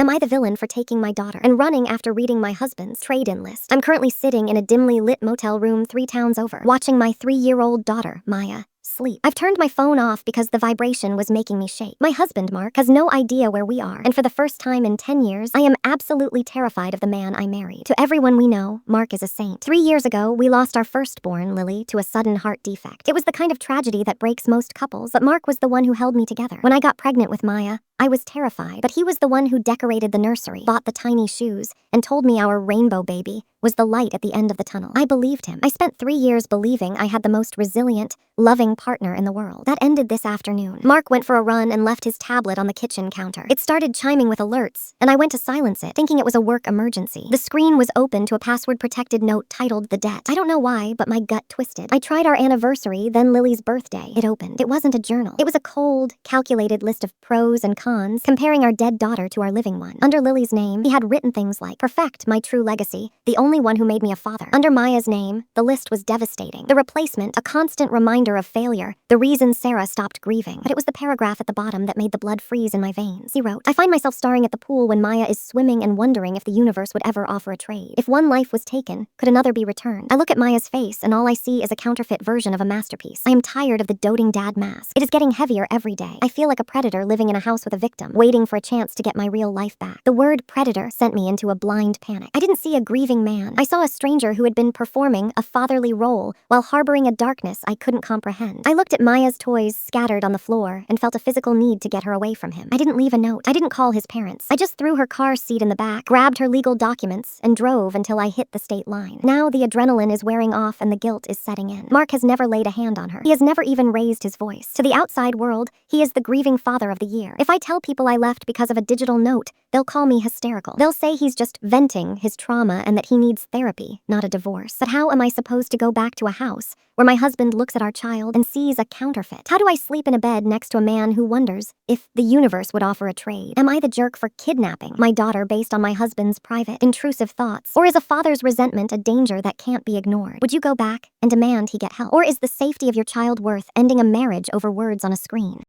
Am I the villain for taking my daughter and running after reading my husband's trade-in list? I'm currently sitting in a dimly lit motel room 3 towns over, watching my 3-year-old daughter, Maya, sleep. I've turned my phone off because the vibration was making me shake. My husband, Mark, has no idea where we are, and for the first time in 10 years, I am absolutely terrified of the man I married. To everyone we know, Mark is a saint. 3 years ago, we lost our firstborn, Lily, to a sudden heart defect. It was the kind of tragedy that breaks most couples, but Mark was the one who held me together. When I got pregnant with Maya, I was terrified, but he was the one who decorated the nursery, bought the tiny shoes, and told me our rainbow baby was the light at the end of the tunnel. I believed him. I spent 3 years believing I had the most resilient, loving partner in the world. That ended this afternoon. Mark went for a run and left his tablet on the kitchen counter. It started chiming with alerts, and I went to silence it, thinking it was a work emergency. The screen was open to a password-protected note titled The Debt. I don't know why, but my gut twisted. I tried our anniversary, then Lily's birthday. It opened. It wasn't a journal. It was a cold, calculated list of pros and cons, comparing our dead daughter to our living one. Under Lily's name, he had written things like, "Perfect my true legacy, the only one who made me a father." Under Maya's name, the list was devastating. The replacement, a constant reminder of failure, the reason Sarah stopped grieving. But it was the paragraph at the bottom that made the blood freeze in my veins. He wrote, "I find myself staring at the pool when Maya is swimming and wondering if the universe would ever offer a trade. If one life was taken, could another be returned? I look at Maya's face and all I see is a counterfeit version of a masterpiece. I am tired of the doting dad mask. It is getting heavier every day. I feel like a predator living in a house with a victim, waiting for a chance to get my real life back." The word predator sent me into a blind panic. I didn't see a grieving man. I saw a stranger who had been performing a fatherly role while harboring a darkness I couldn't comprehend. I looked at Maya's toys scattered on the floor and felt a physical need to get her away from him. I didn't leave a note. I didn't call his parents. I just threw her car seat in the back, grabbed her legal documents, and drove until I hit the state line. Now the adrenaline is wearing off and the guilt is setting in. Mark has never laid a hand on her. He has never even raised his voice. To the outside world, he is the grieving father of the year. If I tell people I left because of a digital note, they'll call me hysterical. They'll say he's just venting his trauma and that he needs therapy, not a divorce. But how am I supposed to go back to a house where my husband looks at our child and sees a counterfeit? How do I sleep in a bed next to a man who wonders if the universe would offer a trade? Am I the jerk for kidnapping my daughter based on my husband's private, intrusive thoughts? Or is a father's resentment a danger that can't be ignored? Would you go back and demand he get help? Or is the safety of your child worth ending a marriage over words on a screen?